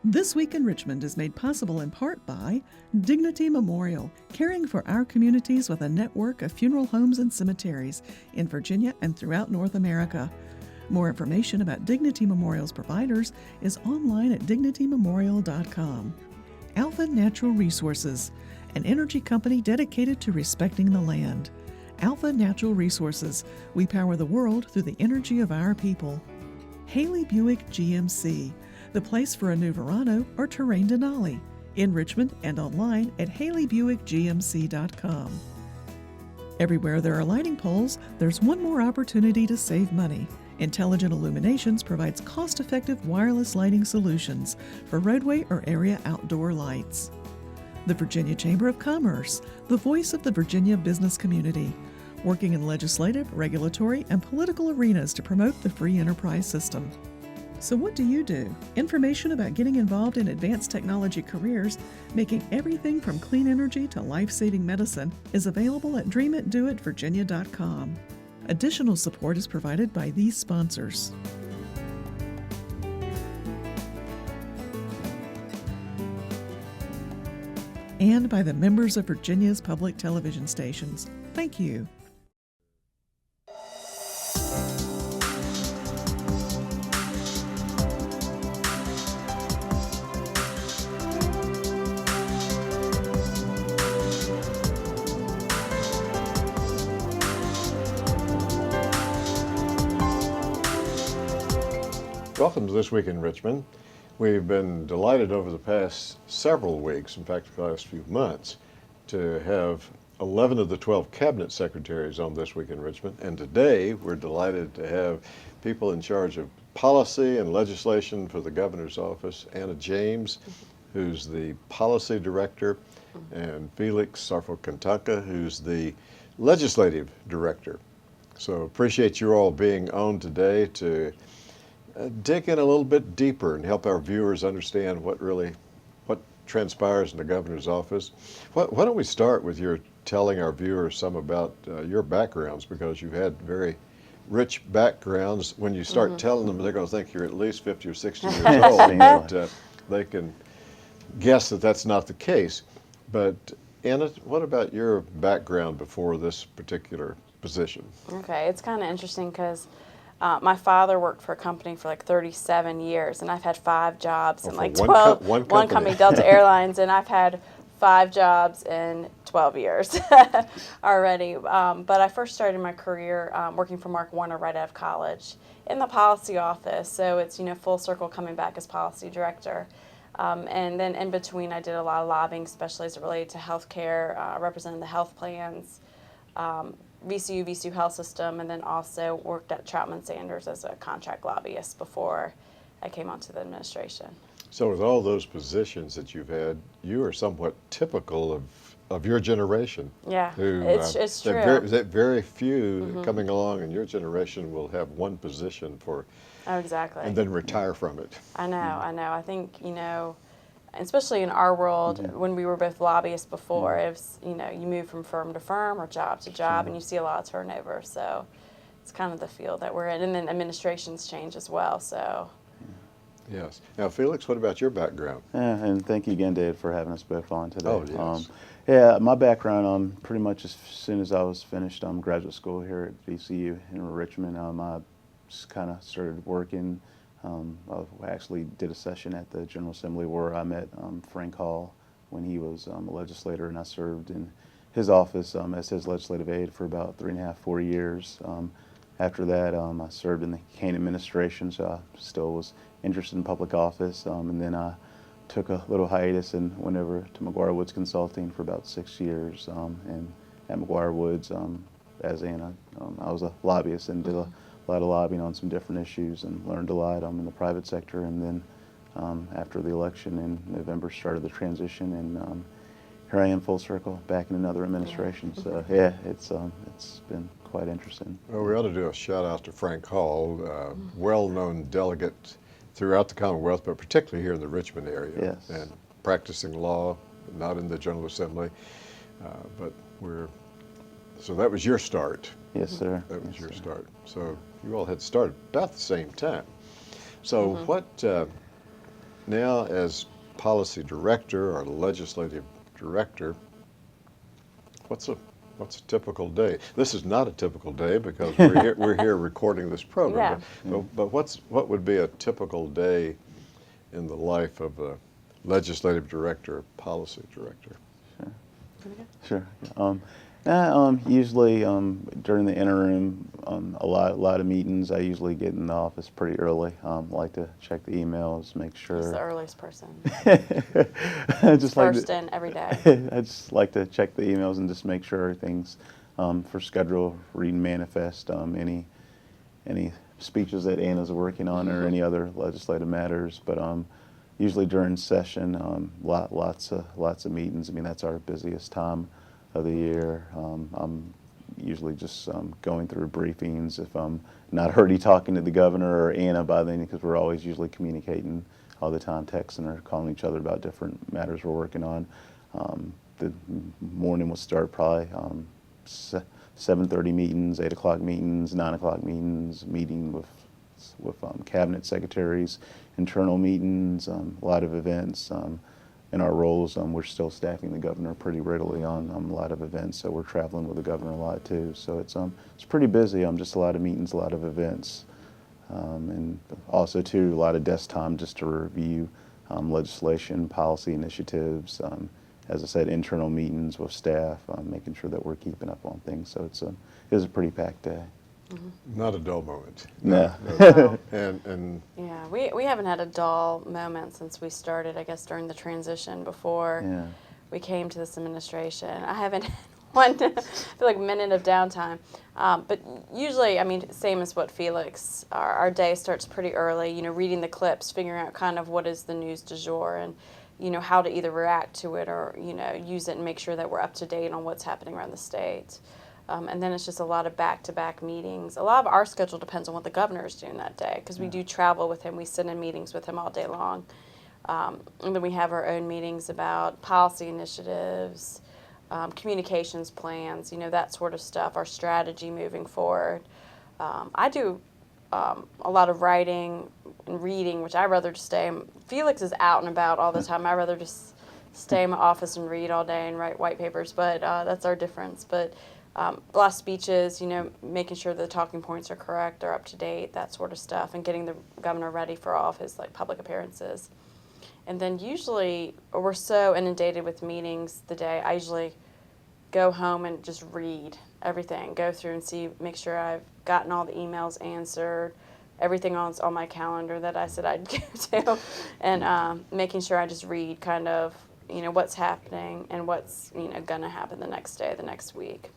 This Week in Richmond is made possible in part by Dignity Memorial, caring for our communities with a network of funeral homes and cemeteries in Virginia and throughout North America. More information about Dignity Memorial's providers is online at dignitymemorial.com. Alpha Natural Resources, an energy company dedicated to respecting the land. Alpha Natural Resources, we power the world through the energy of our people. Healy Buick GMC, the place for a new Verano or Terrain Denali, in Richmond and online at HaleyBuickGMC.com. Everywhere there are lighting poles, there's one more opportunity to save money. Intelligent Illuminations provides cost-effective wireless lighting solutions for roadway or area outdoor lights. The Virginia Chamber of Commerce, the voice of the Virginia business community, working in legislative, regulatory, and political arenas to promote the free enterprise system. So what do you do? Information about getting involved in advanced technology careers, making everything from clean energy to life-saving medicine, is available at dreamitdoitvirginia.com. Additional support is provided by these sponsors. And by the members of Virginia's public television stations. Thank you. Welcome to This Week in Richmond. We've been delighted over the past several weeks, in fact the last few months, to have 11 of the 12 cabinet secretaries on This Week in Richmond. And today we're delighted to have people in charge of policy and legislation for the governor's office, Anna James, who's the policy director, and Felix Sarfo-Kantanka, who's the legislative director. So appreciate you all being on today to dig in a little bit deeper and help our viewers understand what transpires in the governor's office. Why don't we start with your telling our viewers some about your backgrounds, because you've had very rich backgrounds. When you start telling them, they're going to think you're at least 50 or 60 years old, but they can guess that that's not the case. But Anna, what about your background before this particular position? Okay, it's kind of interesting because my father worked for a company for like 37 years, and I've had 5 jobs in like 12. One company, Delta Airlines, and I've had 5 jobs in 12 years already. But I first started my career working for Mark Warner right out of college in the policy office. So it's, full circle coming back as policy director. And then in between, I did a lot of lobbying, especially as it related to healthcare, representing the health plans. VCU Health System, and then also worked at Troutman Sanders as a contract lobbyist before I came onto the administration. So with all those positions that you've had, you are somewhat typical of your generation. Yeah, who, it's true. Very few coming along in your generation will have one position for, exactly, and then retire from it. I know. I think, especially in our world, when we were both lobbyists before, it was, you move from firm to firm or job to job, and you see a lot of turnover. So it's kind of the field that we're in. And then administrations change as well. So. Yes. Now, Felix, what about your background? And thank you again, Dave, for having us both on today. Oh, yes. My background, pretty much as soon as I was finished graduate school here at VCU in Richmond, I just kind of started working. I actually did a session at the General Assembly where I met Frank Hall when he was a legislator, and I served in his office as his legislative aide for about 3.5, 4 years. After that, I served in the Kane administration, so I still was interested in public office, and then I took a little hiatus and went over to McGuire Woods Consulting for about 6 years, and at McGuire Woods, as Anna, I was a lobbyist and did a lot of lobbying on some different issues and learned a lot in the private sector. And then after the election in November, started the transition, and here I am full circle back in another administration. So yeah, it's been quite interesting. Well, we ought to do a shout out to Frank Hall, well-known delegate throughout the Commonwealth, but particularly here in the Richmond area. Yes. And practicing law, not in the General Assembly, so that was your start. Yes, sir. That was your start. So you all had started about the same time. So what, now as policy director or legislative director, what's a typical day? This is not a typical day because we're here recording this program. Yeah. But what would be a typical day in the life of a legislative director or policy director? Sure. Usually during the interim, a lot of meetings. I usually get in the office pretty early. Like to check the emails, make sure. He's the earliest person. Just First in every day. I just like to check the emails and just make sure everything's for schedule, read manifest, any speeches that Anna's working on or any other legislative matters. But usually during session, lots of meetings. I mean, that's our busiest time of the year. I'm usually just going through briefings. If I'm not already talking to the governor or Anna by then, because we're always usually communicating all the time, texting or calling each other about different matters we're working on. The morning will start probably 7:30 meetings, 8 o'clock meetings, 9 o'clock meetings, meeting with cabinet secretaries, internal meetings, a lot of events. In our roles, we're still staffing the governor pretty readily on a lot of events, so we're traveling with the governor a lot too. So it's pretty busy. Just a lot of meetings, a lot of events, and also too a lot of desk time just to review legislation, policy initiatives. As I said, internal meetings with staff, making sure that we're keeping up on things. So it is a pretty packed day. Not a dull moment. No. And Yeah, we haven't had a dull moment since we started, I guess, during the transition before we came to this administration. I haven't had one, I feel like, minute of downtime. But usually, I mean, same as what Felix, our day starts pretty early, you know, reading the clips, figuring out kind of what is the news du jour and, you know, how to either react to it or, you know, use it and make sure that we're up to date on what's happening around the state. And then it's just a lot of back-to-back meetings. A lot of our schedule depends on what the governor is doing that day because we do travel with him. We sit in meetings with him all day long. And then we have our own meetings about policy initiatives, communications plans, you know, that sort of stuff, our strategy moving forward. I do a lot of writing and reading, which I'd rather just stay. Felix is out and about all the time. I'd rather just stay in my office and read all day and write white papers, but that's our difference. But a lot of speeches, you know, making sure the talking points are correct, are up to date, that sort of stuff, and getting the governor ready for all of his like public appearances. And then usually we're so inundated with meetings the day, I usually go home and just read everything, go through and see, make sure I've gotten all the emails answered, everything on my calendar that I said I'd go to, and making sure I just read kind of, you know, what's happening and what's, you know, gonna happen the next day, the next week.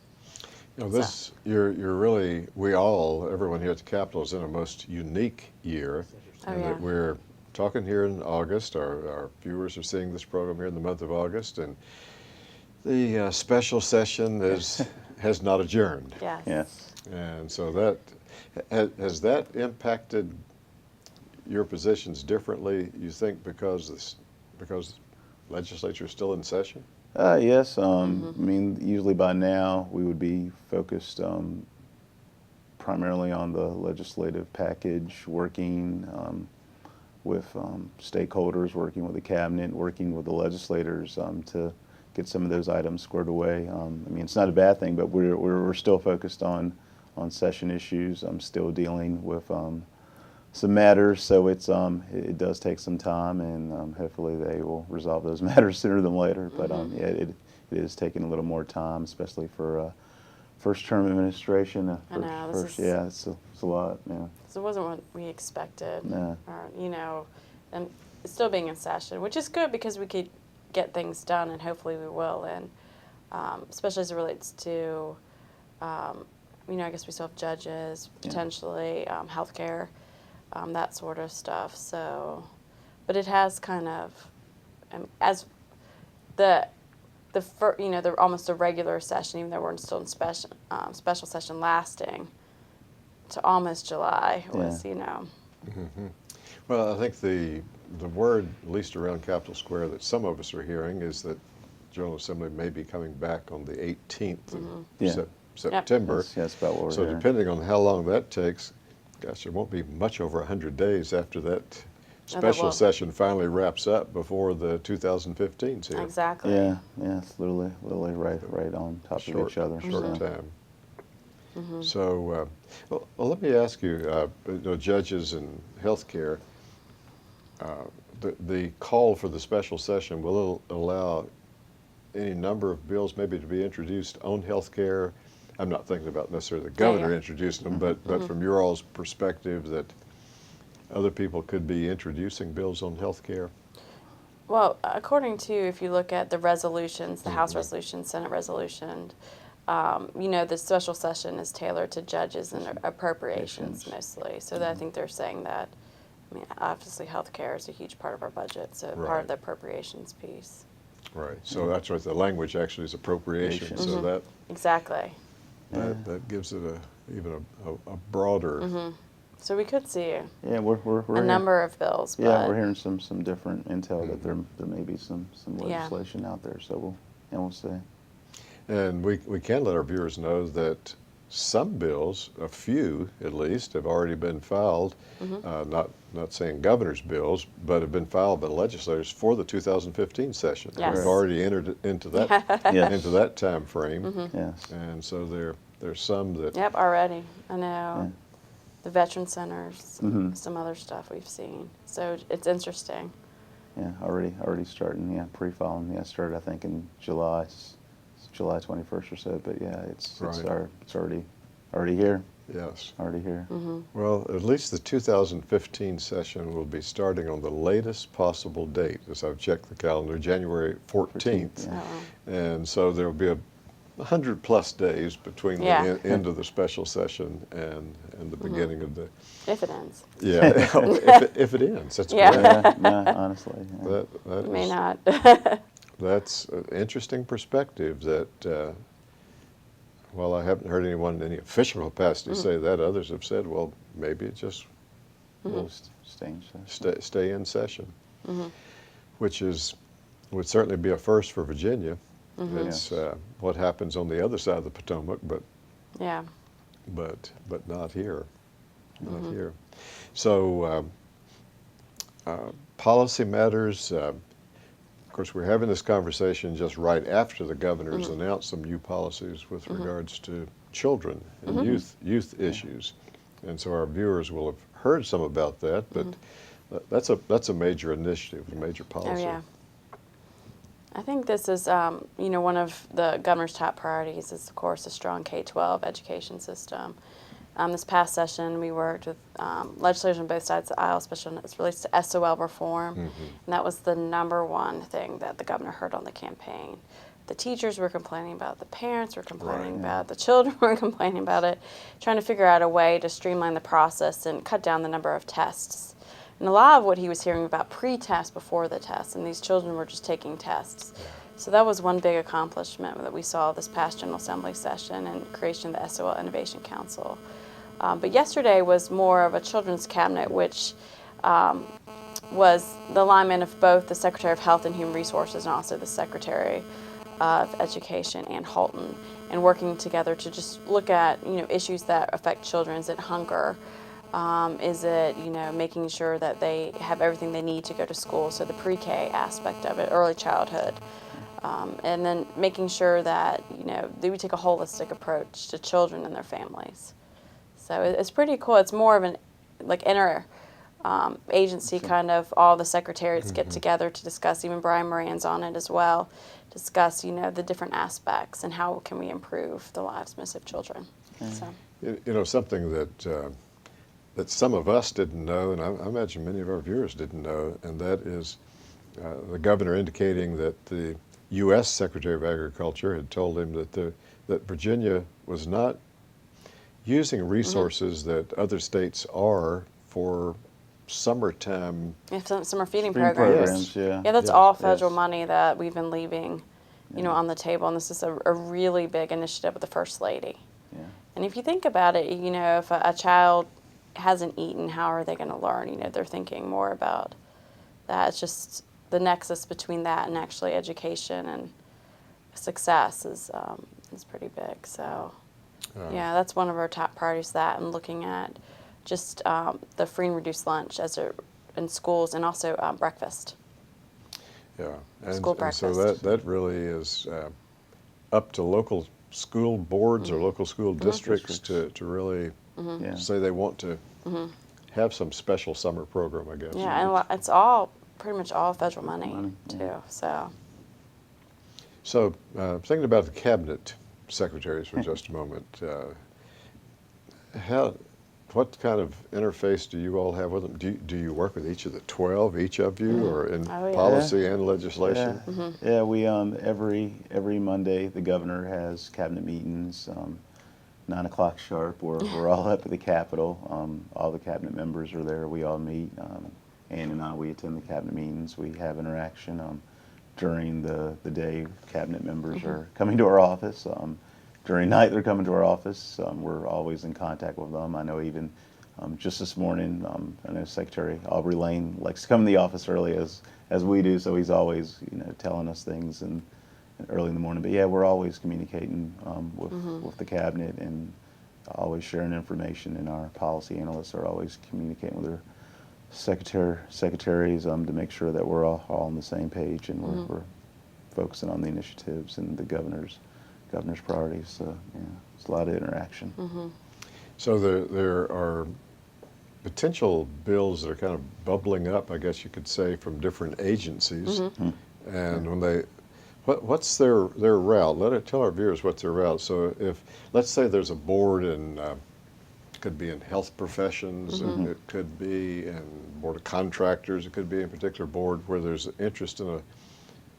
you know, you're really, everyone here at the Capitol is in a most unique year. Oh, and yeah. that we're talking here in August. Our viewers are seeing this program here in the month of August, and the special session has not adjourned. Yes. Yes. And so that has that impacted your positions differently, you think, because legislature is still in session? Yes. I mean, usually by now we would be focused primarily on the legislative package, working with stakeholders, working with the cabinet, working with the legislators to get some of those items squared away. I mean, it's not a bad thing, but we're still focused on session issues. I'm still dealing with some matters, so it does take some time, and hopefully they will resolve those matters sooner than later. But yeah, it is taking a little more time, especially for first-term administration. I know, Yeah, it's a lot. Yeah. So it wasn't what we expected, No. or, you know, and it's still being in session, which is good because we could get things done, and hopefully we will, and especially as it relates to, you know, I guess we still have judges, potentially, healthcare, that sort of stuff. So, but it has kind of, as you know, the almost a regular session, even though we're still in special session lasting to almost July was, you know. Mm-hmm. Well, I think the word, at least around Capitol Square, that some of us are hearing is that General Assembly may be coming back on the 18th of September. Yep. That's about what we're So hearing. depending on how long that takes, gosh, there won't be much over 100 days after that special will. session finally wraps up before the 2015's here. Exactly. Yeah, it's literally right on top of each other. Short so. time. So, well, let me ask you, judges in healthcare, the call for the special session, will it allow any number of bills maybe to be introduced on healthcare? I'm not thinking about necessarily the governor introducing them, but from your all's perspective, that other people could be introducing bills on healthcare? Well, according to, if you look at the resolutions, the House resolution, Senate resolution, the special session is tailored to judges and appropriations mostly. So I think they're saying that, I mean, obviously healthcare is a huge part of our budget, so part of the appropriations piece. Right. So that's what the language actually is, appropriation. So that Exactly. that gives it even a broader. So we could see Yeah, we're a number of bills. Yeah, but we're hearing some different intel that there may be some legislation out there. So we'll see. And we can let our viewers know that some bills, a few at least, have already been filed, not saying governor's bills, but have been filed by the legislators for the 2015 session. Yes. We've already entered into that Yes. into that time frame. Yes. And so there's some that Yep, already. I know. Yeah. The veteran centers, some other stuff we've seen. So it's interesting. Yeah, already starting. Yeah, pre-filing. Yeah, started I think in July 21st or so. But yeah, it's already here. yes. Already here. Well, at least the 2015 session will be starting on the latest possible date, as I've checked the calendar, January 14th. Yeah. And so there will be 100+ days between the end of the special session and the beginning of the. If it ends. Yeah, if it ends, that's Yeah. correct. Yeah, honestly. Yeah. That It may is- not. That's an interesting perspective that, while I haven't heard anyone in any official capacity say that, others have said, well, maybe it just will stay in session, which would certainly be a first for Virginia. It's what happens on the other side of the Potomac, but Yeah. not here, not here. So policy matters. Of course, we're having this conversation just right after the governor's announced some new policies with regards to children and youth issues, and so our viewers will have heard some about that. But that's a major initiative, a major policy. Oh, yeah. I think this is, one of the governor's top priorities is, of course, a strong K-12 education system. This past session, we worked with legislators on both sides of the aisle, especially as it relates to SOL reform, and that was the #1 thing that the governor heard on the campaign. The teachers were complaining about it, the parents were complaining about it, the children were complaining about it, trying to figure out a way to streamline the process and cut down the number of tests. And a lot of what he was hearing about pre-test before the test, and these children were just taking tests. So that was one big accomplishment that we saw this past General Assembly session and creation of the SOL Innovation Council. But yesterday was more of a children's cabinet, which was the alignment of both the Secretary of Health and Human Resources and also the Secretary of Education, Ann Halton, and working together to just look at issues that affect children. Is it hunger? Is it, making sure that they have everything they need to go to school, so the pre-K aspect of it, early childhood, and then making sure that, they would take a holistic approach to children and their families. So it's pretty cool. It's more of an, agency kind of, all the secretaries get together to discuss, even Brian Moran's on it as well, discuss, the different aspects and how can we improve the lives most of children. So. Something that some of us didn't know, and I imagine many of our viewers didn't know, and that is the governor indicating that the U.S. Secretary of Agriculture had told him that Virginia was not using resources that other states are for summertime. Summer feeding Spring programs. yeah. Yeah, that's Yes, all federal money that we've been leaving, on the table, and this is a really big initiative with the First Lady. Yeah. And if you think about it, if a child hasn't eaten, how are they going to learn? They're thinking more about that. It's just the nexus between that and actually education and success is pretty big. So, yeah, that's one of our top priorities. That and looking at just the free and reduced lunch as it in schools, and also breakfast. Yeah, and, School and so breakfast. that really is up to local school boards or local school districts to really Yeah. say they want to have some special summer program, I guess. Yeah, and it's all pretty much all federal money, money, too. yeah. So thinking about the cabinet secretaries for just a moment, what kind of interface do you all have with them? Do you work with each of the 12, each of you, or in Oh, yeah. policy and legislation? Yeah, we every Monday the governor has cabinet meetings, 9 o'clock sharp. We're all up at the Capitol. All the cabinet members are there. We all meet. Ann and I, we attend the cabinet meetings. We have interaction during the day. Cabinet members are coming to our office. During night, they're coming to our office. We're always in contact with them. I know even just this morning, I know Secretary Aubrey Lane likes to come in the office early as we do, so he's always telling us things and early in the morning. But yeah, we're always communicating with the cabinet and always sharing information. And our policy analysts are always communicating with their secretaries to make sure that we're all on the same page and we're focusing on the initiatives and the governor's priorities. So yeah, it's a lot of interaction. So there are potential bills that are kind of bubbling up, I guess you could say, from different agencies. And when they, what's their route? Tell our viewers what's their route. So if, let's say there's a board in, could be in health professions, and it could be in board of contractors, it could be in a particular board where there's interest in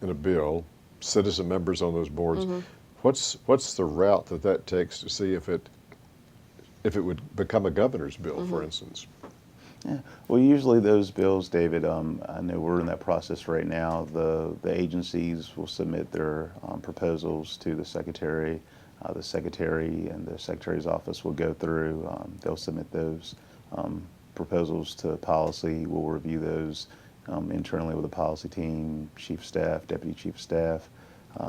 a bill, citizen members on those boards. What's the route that takes to see if it would become a governor's bill, for instance? Yeah. Well, usually those bills, David, I know we're in that process right now. The agencies will submit their proposals to the secretary. The secretary and the secretary's office will go through. They'll submit those proposals to policy. We'll review those internally with the policy team, chief of staff, deputy chief of staff.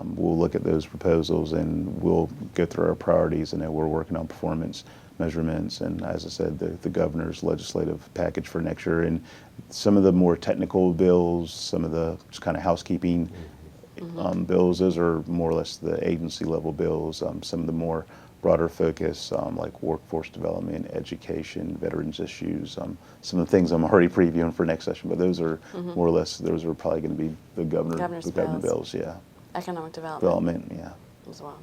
We'll look at those proposals and we'll go through our priorities. And then we're working on performance measurements and, as I said, the governor's legislative package for next year. And some of the more technical bills, some of the just kind of housekeeping bills, those are more or less the agency level bills. Some of the more broader focus, like workforce development, education, veterans issues, some of the things I'm already previewing for next session, but those are more or less, those are probably going to be the governor bills, yeah. Economic development. Yeah. As well.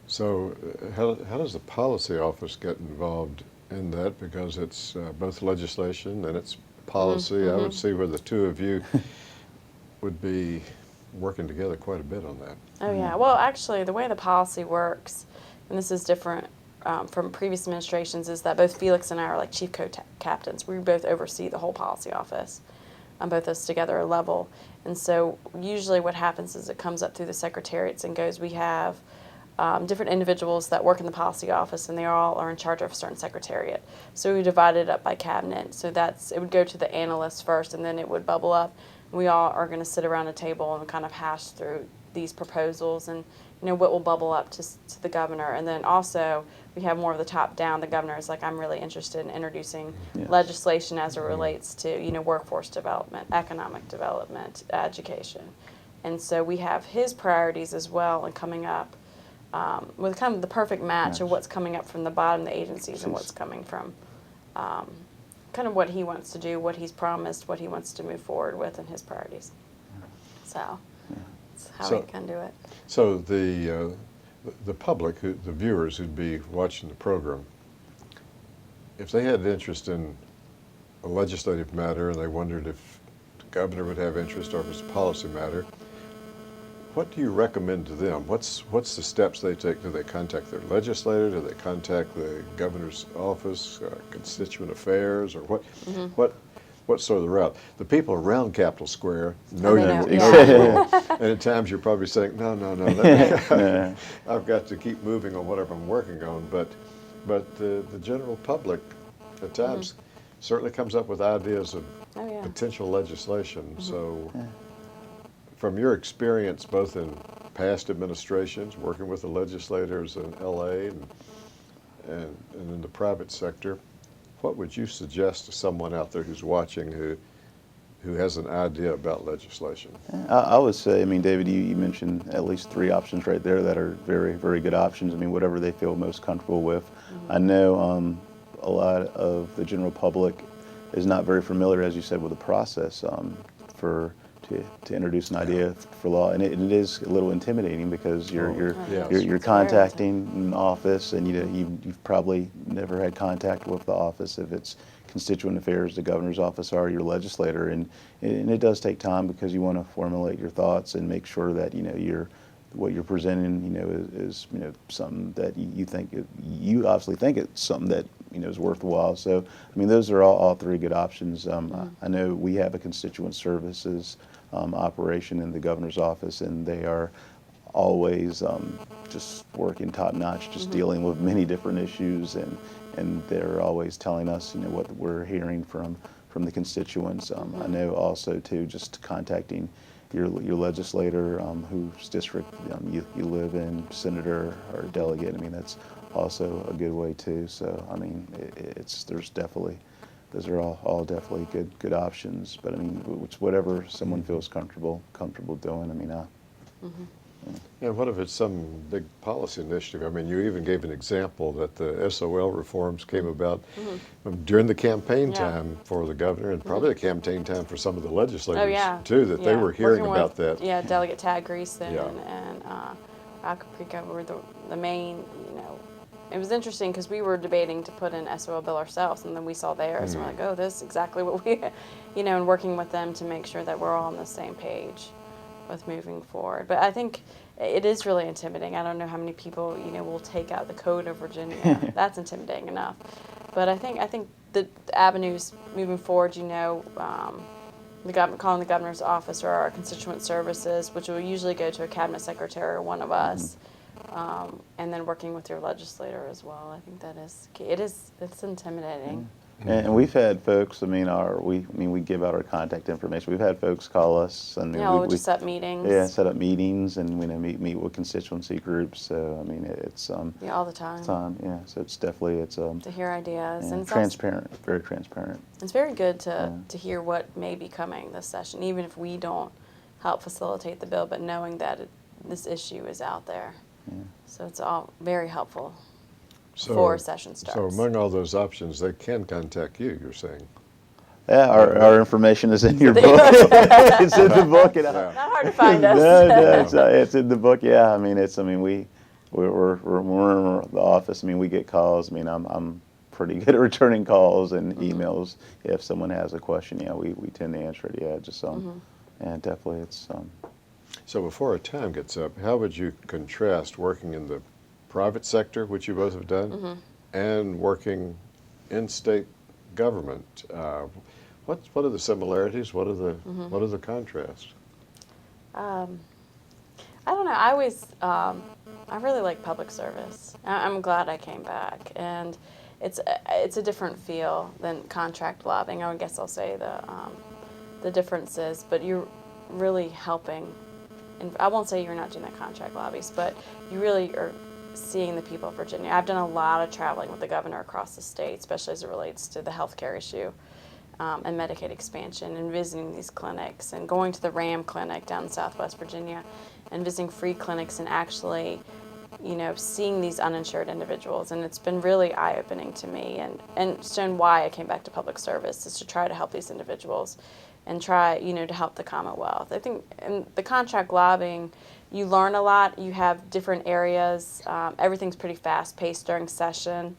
So how does the policy office get involved in that? Because it's both legislation and it's policy. I would see where the two of you would be working together quite a bit on that. Oh, yeah. Well, actually, the way the policy works, and this is different from previous administrations, is that both Felix and I are like chief co-captains. We both oversee the whole policy office. Both of us together are level. And so usually what happens is it comes up through the secretariats and goes, we have different individuals that work in the policy office, and they all are in charge of a certain secretariat. So we divide it up by cabinet. So it would go to the analysts first, and then it would bubble up. We all are going to sit around a table and kind of hash through these proposals and what will bubble up to the governor. And then also we have more of the top down. The governor is like, I'm really interested in introducing legislation as it relates to workforce development, economic development, education. And so we have his priorities as well, and coming up with kind of the perfect match of what's coming up from the bottom of the agencies and what's coming from kind of what he wants to do, what he's promised, what he wants to move forward with, and his priorities. So that's how we can do it. So the public, the viewers who'd be watching the program, if they had interest in a legislative matter and they wondered if the governor would have interest or if it's a policy matter, what do you recommend to them? What's the steps they take? Do they contact their legislator? Do they contact the governor's office, constituent affairs, or what's sort of the route? The people around Capitol Square know you, and at times you're probably saying, no, I've got to keep moving on whatever I'm working on. But the general public at times certainly comes up with ideas of potential legislation. So from your experience, both in past administrations, working with the legislators in LA and in the private sector, what would you suggest to someone out there who's watching who who has an idea about legislation? I would say, I mean, David, you mentioned at least 3 options right there that are very, very good options. I mean, whatever they feel most comfortable with. I know a lot of the general public is not very familiar, as you said, with the process to introduce an idea for law, and it is a little intimidating because you're Yes. contacting an office, and you've probably never had contact with the office if it's constituent affairs, the governor's office, or your legislator, and it does take time because you want to formulate your thoughts and make sure that what you're presenting is something that you obviously think it's something that is worthwhile. So I mean, those are all 3 good options. I know we have a constituent services operation in the governor's office, and they are always just working top notch, just dealing with many different issues, and they're always telling us what we're hearing from the constituents. I know also too, just contacting your legislator, whose district you live in, senator or delegate. I mean, that's also a good way too. So I mean, those are all definitely good options. But I mean, whatever someone feels comfortable doing. I mean, And what if it's some big policy initiative? I mean, you even gave an example that the SOL reforms came about during the campaign time for the governor, and probably the campaign time for some of the legislators too, that they were hearing Working about with, that. Yeah, Delegate Tad Greason Yeah. and Acapulco were the main, it was interesting because we were debating to put an SOL bill ourselves, and then we saw theirs, and we're like, oh, this is exactly what we, and working with them to make sure that we're all on the same page with moving forward. But I think it is really intimidating. I don't know how many people, will take out the Code of Virginia. That's intimidating enough. But I think the avenues moving forward, calling the governor's office or our constituent services, which will usually go to a cabinet secretary or one of us, and then working with your legislator as well. I think that is key. It's intimidating. And we've had folks. I mean, we give out our contact information. We've had folks call us, and We'll just set meetings. Yeah, set up meetings, and meet with constituency groups. So I mean, it's all the time. Yeah, so it's definitely to hear ideas and it's transparent, very transparent. It's very good to hear what may be coming this session, even if we don't help facilitate the bill, but knowing that this issue is out there. Yeah. So it's all very helpful before session starts. So among all those options, they can contact you, you're saying? Yeah, our information is in your book. It's in the book. Not hard to find us. No, it's in the book. Yeah, I mean, we're in the office. I mean, we get calls. I mean, I'm pretty good at returning calls and emails. If someone has a question, we tend to answer it. Yeah, just and definitely it's. So before our time gets up, how would you contrast working in the private sector, which you both have done, and working in state government? What are the similarities? What are the contrasts? I don't know. I always, I really like public service. I'm glad I came back, and it's a different feel than contract lobbying. I guess I'll say the differences, but you're really helping. And I won't say you're not doing the contract lobbies, but you really are seeing the people of Virginia. I've done a lot of traveling with the governor across the state, especially as it relates to the healthcare issue and Medicaid expansion, and visiting these clinics and going to the RAM clinic down in Southwest Virginia and visiting free clinics and actually, seeing these uninsured individuals. And it's been really eye-opening to me and shown why I came back to public service, is to try to help these individuals and try, to help the Commonwealth. I think in the contract lobbying, you learn a lot. You have different areas. Everything's pretty fast-paced during session.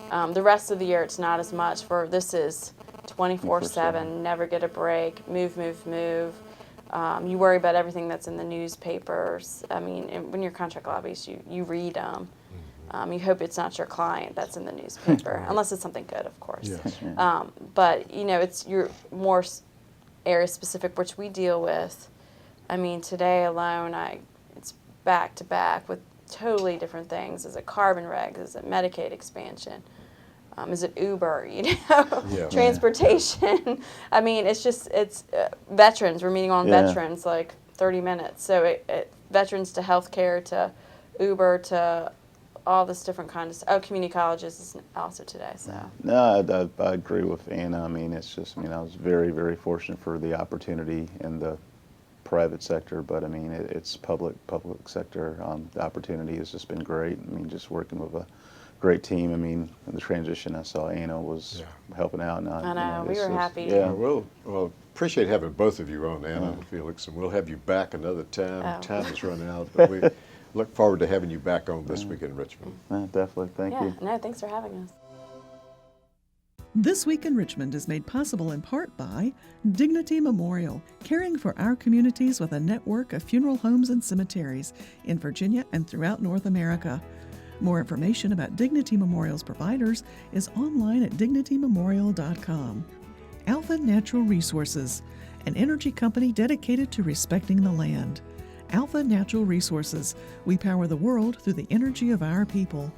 The rest of the year, it's not as much. This is 24/7, never get a break, move. You worry about everything that's in the newspapers. I mean, when you're contract lobbyists, you read them. You hope it's not your client that's in the newspaper, unless it's something good, of course. Yes. But, it's your more area specific, which we deal with. I mean, today alone, it's back to back with totally different things. Is it carbon regs? Is it Medicaid expansion? Is it Uber? Transportation. I mean, it's veterans. We're meeting on veterans like 30 minutes. So veterans to healthcare to Uber to all this different kinds of community colleges is also today. So No, I agree with Anna. I mean, it's just, I mean, I was very, very fortunate for the opportunity in the private sector, but I mean, it's public sector. The opportunity has just been great. I mean, just working with a great team. I mean, in the transition, I saw Anna was helping out. And I know, we were happy. Yeah. Well, appreciate having both of you on, Anna and Felix, and we'll have you back another time. Oh. Time has run out, but we look forward to having you back on This Week in Richmond. Definitely. Thank you. No, thanks for having us. This Week in Richmond is made possible in part by Dignity Memorial, caring for our communities with a network of funeral homes and cemeteries in Virginia and throughout North America. More information about Dignity Memorial's providers is online at dignitymemorial.com. Alpha Natural Resources, an energy company dedicated to respecting the land. Alpha Natural Resources, we power the world through the energy of our people.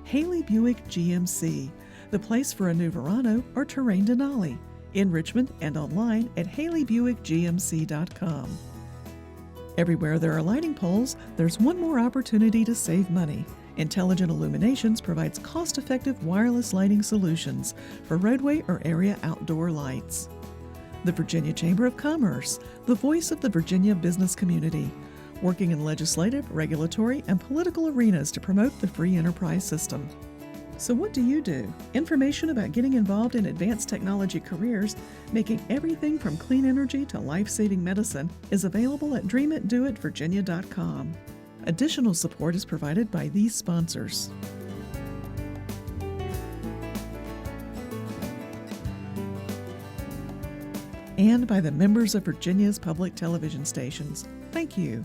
Healy Buick GMC, the place for a new Verano or Terrain Denali, in Richmond and online at HaleyBuickGMC.com. Everywhere there are lighting poles, there's one more opportunity to save money. Intelligent Illuminations provides cost-effective wireless lighting solutions for roadway or area outdoor lights. The Virginia Chamber of Commerce, the voice of the Virginia business community, working in legislative, regulatory, and political arenas to promote the free enterprise system. So what do you do? Information about getting involved in advanced technology careers, making everything from clean energy to life-saving medicine, is available at dreamitdoitvirginia.com. Additional support is provided by these sponsors. And by the members of Virginia's public television stations. Thank you.